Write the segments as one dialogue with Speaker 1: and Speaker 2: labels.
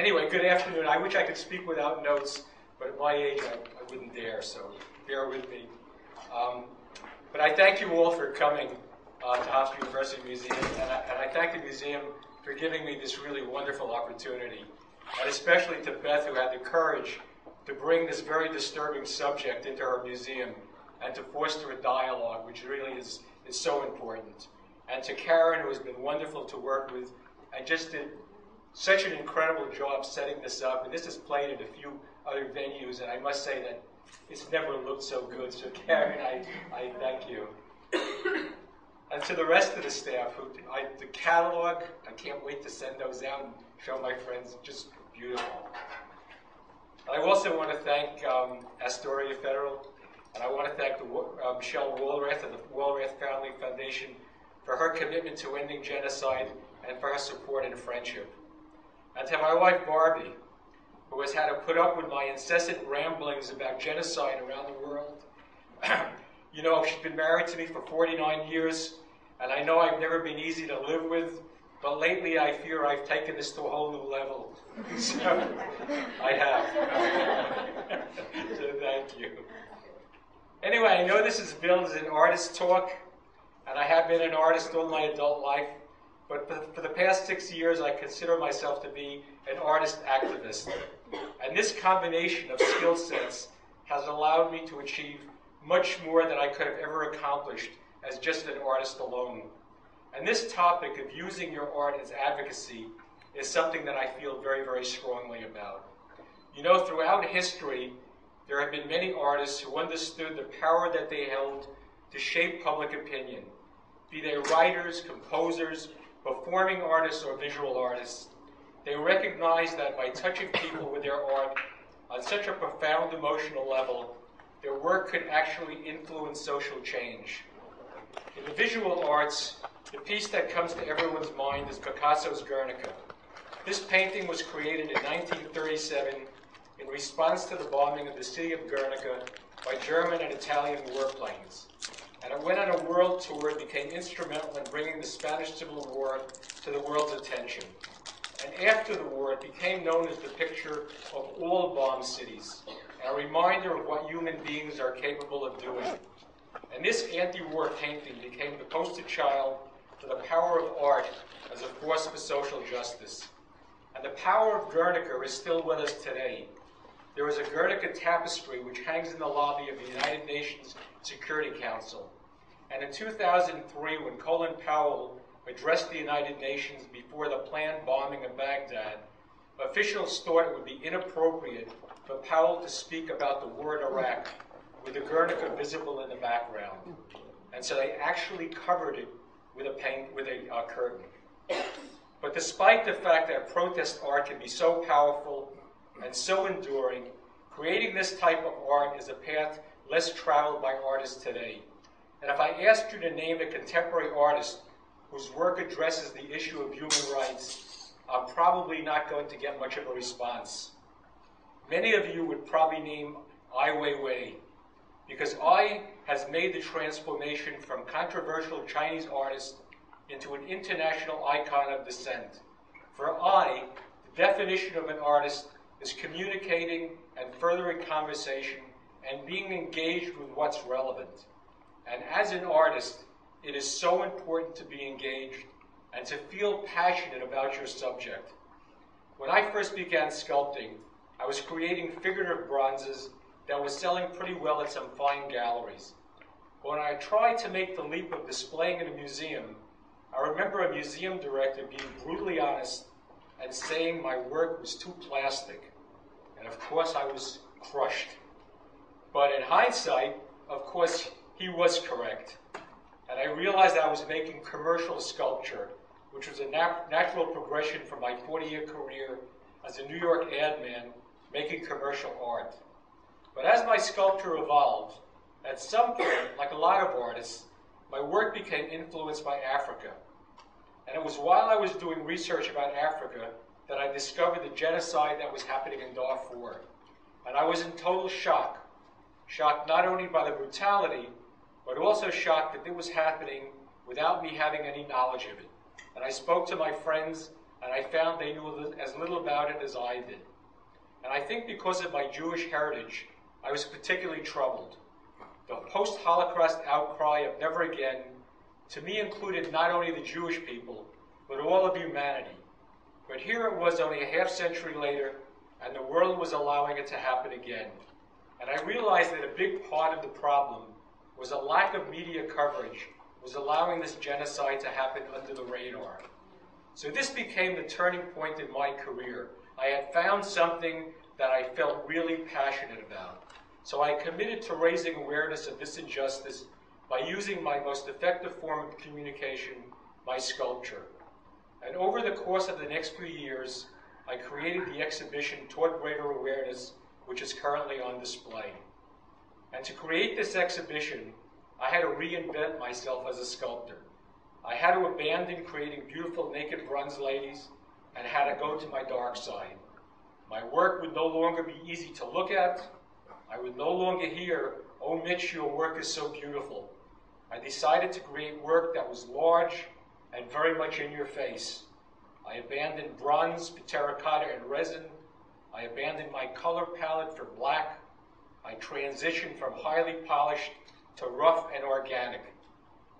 Speaker 1: Anyway, good afternoon. I wish I could speak without notes, but at my age, I wouldn't dare, so bear with me. But I thank you all for coming to Hofstra University Museum, and I thank the museum for giving me this really wonderful opportunity, and especially to Beth, who had the courage to bring this very disturbing subject into her museum and to foster a dialogue, which really is so important. And to Karen, who has been wonderful to work with, and just did such an incredible job setting this up. And this is played at a few other venues, and I must say that it's never looked so good. So Karen, I thank you. And to the rest of the staff, the catalog, I can't wait to send those out and show my friends, just beautiful. I also want to thank Astoria Federal, and I want to thank Michelle Walrath of the Walrath Family Foundation for her commitment to ending genocide and for her support and friendship. And to my wife Barbie, who has had to put up with my incessant ramblings about genocide around the world. You know, she's been married to me for 49 years, and I know I've never been easy to live with, but lately I fear I've taken this to a whole new level. So, I have. So thank you. Anyway, I know this is billed as an artist talk, and I have been an artist all my adult life, but for the past 6 years I consider myself to be an artist activist. And this combination of skill sets has allowed me to achieve much more than I could have ever accomplished as just an artist alone. And this topic of using your art as advocacy is something that I feel very, very strongly about. You know, throughout history, there have been many artists who understood the power that they held to shape public opinion, be they writers, composers, performing artists, or visual artists. They recognized that by touching people with their art on such a profound emotional level, their work could actually influence social change. In the visual arts, the piece that comes to everyone's mind is Picasso's Guernica. This painting was created in 1937 in response to the bombing of the city of Guernica by German and Italian warplanes. And it went on a world tour and became instrumental in bringing the Spanish Civil War to the world's attention. And after the war, it became known as the picture of all bombed cities, and a reminder of what human beings are capable of doing. And this anti-war painting became the poster child for the power of art as a force for social justice. And the power of Guernica is still with us today. There is a Guernica tapestry which hangs in the lobby of the United Nations Security Council. And in 2003, when Colin Powell addressed the United Nations before the planned bombing of Baghdad, officials thought it would be inappropriate for Powell to speak about the war in Iraq with the Guernica visible in the background. And so they actually covered it with a curtain. But despite the fact that protest art can be so powerful and so enduring, creating this type of art is a path less traveled by artists today. And if I asked you to name a contemporary artist whose work addresses the issue of human rights, I'm probably not going to get much of a response. Many of you would probably name Ai Weiwei, because Ai has made the transformation from controversial Chinese artist into an international icon of dissent. For Ai, the definition of an artist is communicating and furthering conversation and being engaged with what's relevant. And as an artist, it is so important to be engaged and to feel passionate about your subject. When I first began sculpting, I was creating figurative bronzes that was selling pretty well at some fine galleries. When I tried to make the leap of displaying in a museum, I remember a museum director being brutally honest and saying my work was too plastic. And of course I was crushed. But in hindsight, of course, he was correct. And I realized I was making commercial sculpture, which was a natural progression from my 40-year career as a New York ad man making commercial art. But as my sculpture evolved, at some point, like a lot of artists, my work became influenced by Africa. And it was while I was doing research about Africa that I discovered the genocide that was happening in Darfur. And I was in total shock. Shocked not only by the brutality, but also shocked that it was happening without me having any knowledge of it. And I spoke to my friends and I found they knew as little about it as I did. And I think because of my Jewish heritage, I was particularly troubled. The post-Holocaust outcry of never again, to me, included not only the Jewish people, but all of humanity. But here it was only a half-century later, and the world was allowing it to happen again. And I realized that a big part of the problem was a lack of media coverage was allowing this genocide to happen under the radar. So this became the turning point in my career. I had found something that I felt really passionate about. So I committed to raising awareness of this injustice by using my most effective form of communication, my sculpture. And over the course of the next few years, I created the exhibition Toward Greater Awareness, which is currently on display. And to create this exhibition, I had to reinvent myself as a sculptor. I had to abandon creating beautiful naked bronze ladies and had to go to my dark side. My work would no longer be easy to look at. I would no longer hear, "Oh, Mitch, your work is so beautiful." I decided to create work that was large and very much in your face. I abandoned bronze for terracotta and resin. I abandoned my color palette for black. I transitioned from highly polished to rough and organic.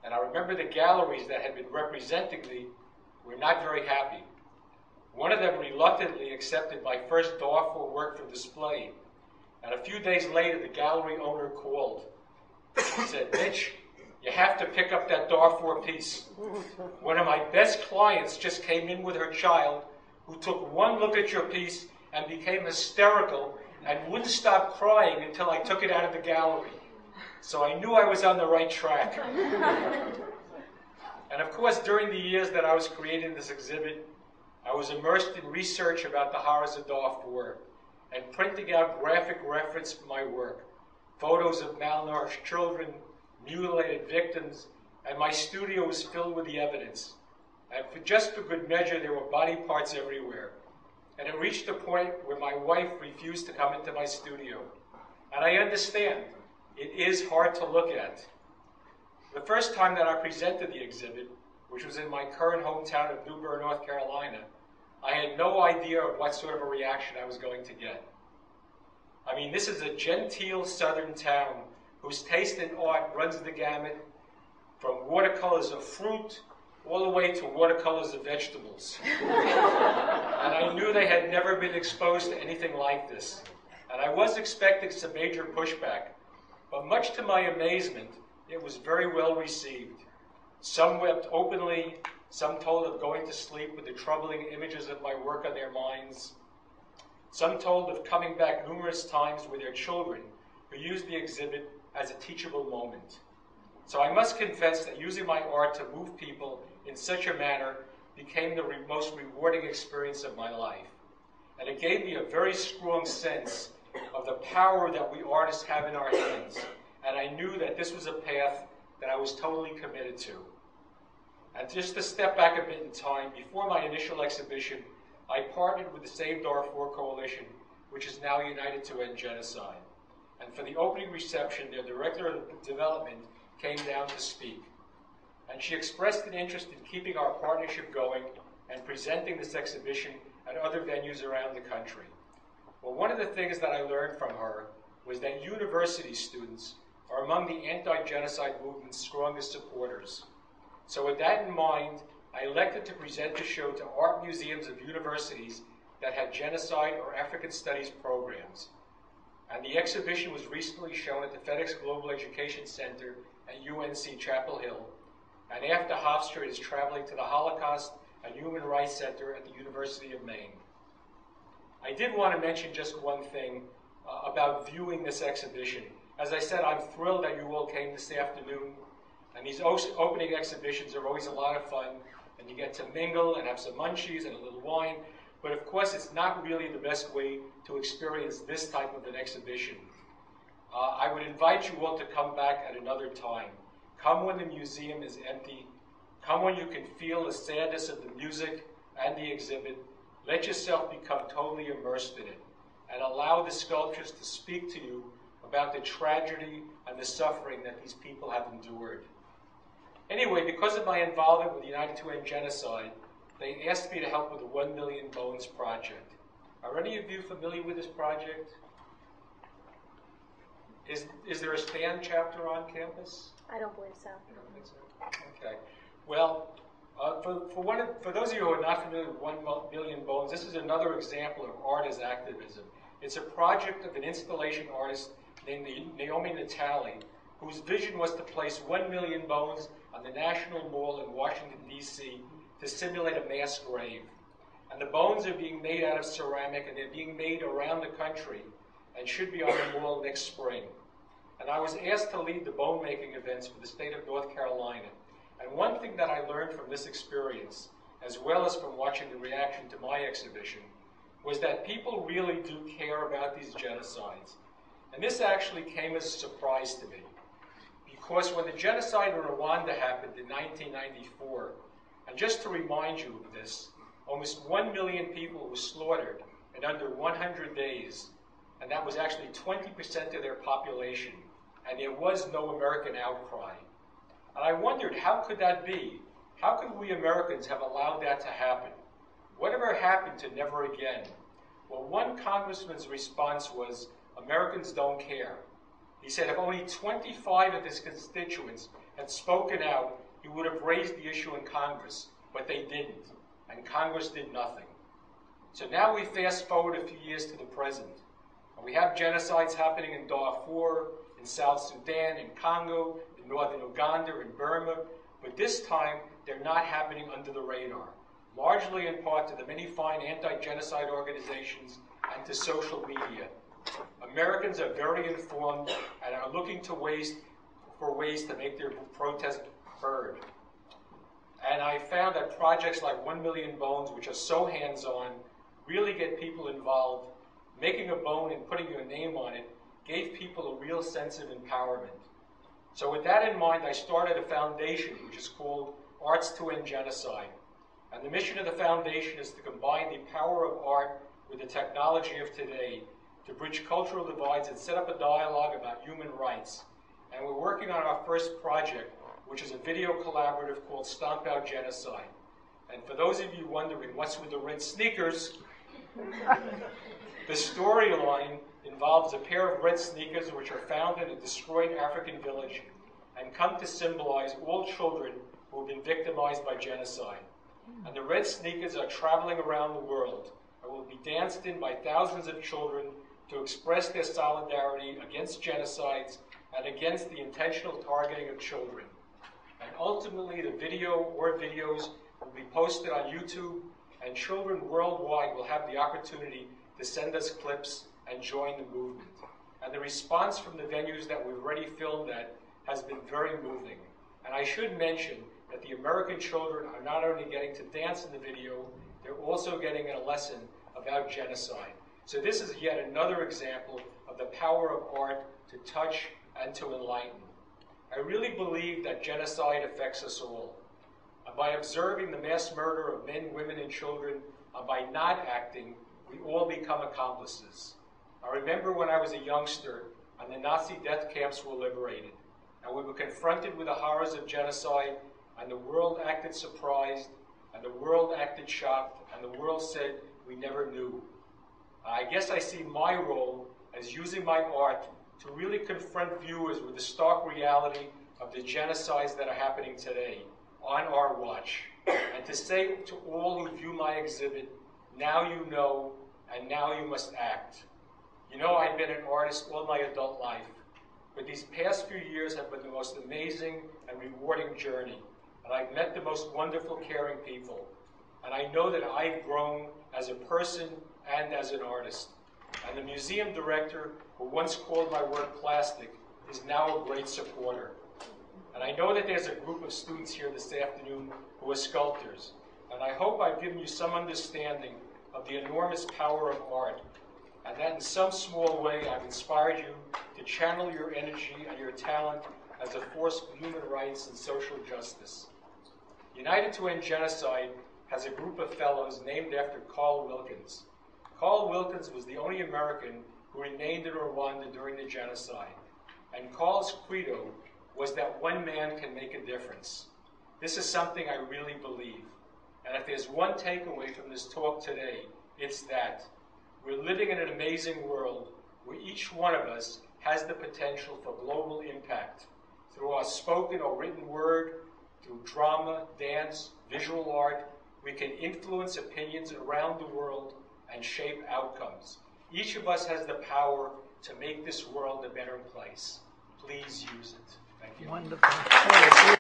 Speaker 1: And I remember the galleries that had been representing me were not very happy. One of them reluctantly accepted my first Darfur work for display. And a few days later, the gallery owner called. He said, "Mitch, you have to pick up that Darfur piece. One of my best clients just came in with her child who took one look at your piece and became hysterical and wouldn't stop crying until I took it out of the gallery." So I knew I was on the right track. And of course, during the years that I was creating this exhibit, I was immersed in research about the horrors of Darfur and printing out graphic reference for my work, photos of malnourished children, mutilated victims, and my studio was filled with the evidence. And just for good measure, there were body parts everywhere. And it reached a point where my wife refused to come into my studio. And I understand, it is hard to look at. The first time that I presented the exhibit, which was in my current hometown of New Bern, North Carolina, I had no idea of what sort of a reaction I was going to get. I mean, this is a genteel southern town whose taste in art runs the gamut from watercolors of fruit all the way to watercolors of vegetables. And I knew they had never been exposed to anything like this. And I was expecting some major pushback, but much to my amazement, it was very well received. Some wept openly, some told of going to sleep with the troubling images of my work on their minds. Some told of coming back numerous times with their children who used the exhibit as a teachable moment. So I must confess that using my art to move people in such a manner became the most rewarding experience of my life. And it gave me a very strong sense of the power that we artists have in our hands. And I knew that this was a path that I was totally committed to. And just to step back a bit in time, before my initial exhibition, I partnered with the Save Darfur Coalition, which is now United to End Genocide. And for the opening reception, their director of development came down to speak. And she expressed an interest in keeping our partnership going and presenting this exhibition at other venues around the country. Well, one of the things that I learned from her was that university students are among the anti-genocide movement's strongest supporters. So with that in mind, I elected to present the show to art museums of universities that had genocide or African studies programs. And the exhibition was recently shown at the FedEx Global Education Center at UNC Chapel Hill. And after Hofstra is traveling to the Holocaust and Human Rights Center at the University of Maine. I did want to mention just one thing about viewing this exhibition. As I said, I'm thrilled that you all came this afternoon. And these opening exhibitions are always a lot of fun. And you get to mingle and have some munchies and a little wine. But of course, it's not really the best way to experience this type of an exhibition. I would invite you all to come back at another time. Come when the museum is empty. Come when you can feel the sadness of the music and the exhibit. Let yourself become totally immersed in it. And allow the sculptures to speak to you about the tragedy and the suffering that these people have endured. Anyway, because of my involvement with United to End Genocide, they asked me to help with the 1 Million Bones project. Are any of you familiar with this project? Is there a STAND chapter on campus?
Speaker 2: I don't believe so.
Speaker 1: You don't think so? Okay. Well, for those of you who are not familiar with 1 Million Bones, this is another example of art as activism. It's a project of an installation artist named Naomi Natali, whose vision was to place 1 million bones on the National Mall in Washington, D.C. to simulate a mass grave. And the bones are being made out of ceramic, and they're being made around the country and should be on the mall next spring. And I was asked to lead the bone-making events for the state of North Carolina. And one thing that I learned from this experience, as well as from watching the reaction to my exhibition, was that people really do care about these genocides. And this actually came as a surprise to me. Because when the genocide in Rwanda happened in 1994, and just to remind you of this, almost 1 million people were slaughtered in under 100 days, and that was actually 20% of their population, and there was no American outcry. And I wondered, how could that be? How could we Americans have allowed that to happen? Whatever happened to never again? Well, one congressman's response was, Americans don't care. He said if only 25 of his constituents had spoken out, he would have raised the issue in Congress, but they didn't, and Congress did nothing. So now we fast forward a few years to the present, and we have genocides happening in Darfur, in South Sudan, in Congo, in northern Uganda, in Burma, but this time they're not happening under the radar, largely in part to the many fine anti-genocide organizations and to social media. Americans are very informed and are looking for ways to make their protest heard. And I found that projects like 1 Million Bones, which are so hands-on, really get people involved. Making a bone and putting your name on it gave people a real sense of empowerment. So with that in mind, I started a foundation which is called Arts to End Genocide. And the mission of the foundation is to combine the power of art with the technology of today to bridge cultural divides and set up a dialogue about human rights. And we're working on our first project, which is a video collaborative called Stomp Out Genocide. And for those of you wondering what's with the red sneakers, the storyline involves a pair of red sneakers which are found in a destroyed African village and come to symbolize all children who have been victimized by genocide. And the red sneakers are traveling around the world and will be danced in by thousands of children to express their solidarity against genocides and against the intentional targeting of children. And ultimately, the video or videos will be posted on YouTube, and children worldwide will have the opportunity to send us clips and join the movement. And the response from the venues that we've already filmed at has been very moving. And I should mention that the American children are not only getting to dance in the video, they're also getting a lesson about genocide. So this is yet another example of the power of art to touch and to enlighten. I really believe that genocide affects us all. And by observing the mass murder of men, women, and children, and by not acting, we all become accomplices. I remember when I was a youngster and the Nazi death camps were liberated, and we were confronted with the horrors of genocide, and the world acted surprised, and the world acted shocked, and the world said, we never knew. I guess I see my role as using my art to really confront viewers with the stark reality of the genocides that are happening today on our watch, and to say to all who view my exhibit, now you know, and now you must act. You know, I've been an artist all my adult life, but these past few years have been the most amazing and rewarding journey, and I've met the most wonderful, caring people, and I know that I've grown as a person and as an artist. And the museum director, who once called my work plastic, is now a great supporter. And I know that there's a group of students here this afternoon who are sculptors, and I hope I've given you some understanding of the enormous power of art, and that in some small way I've inspired you to channel your energy and your talent as a force for human rights and social justice. United to End Genocide has a group of fellows named after Carl Wilkins. Carl Wilkins was the only American who remained in Rwanda during the genocide, and Carl's credo was that one man can make a difference. This is something I really believe. And if there's one takeaway from this talk today, it's that we're living in an amazing world where each one of us has the potential for global impact through our spoken or written word, through drama, dance, visual art. We can influence opinions around the world and shape outcomes. Each of us has the power to make this world a better place. Please use it. Thank you.
Speaker 2: Wonderful.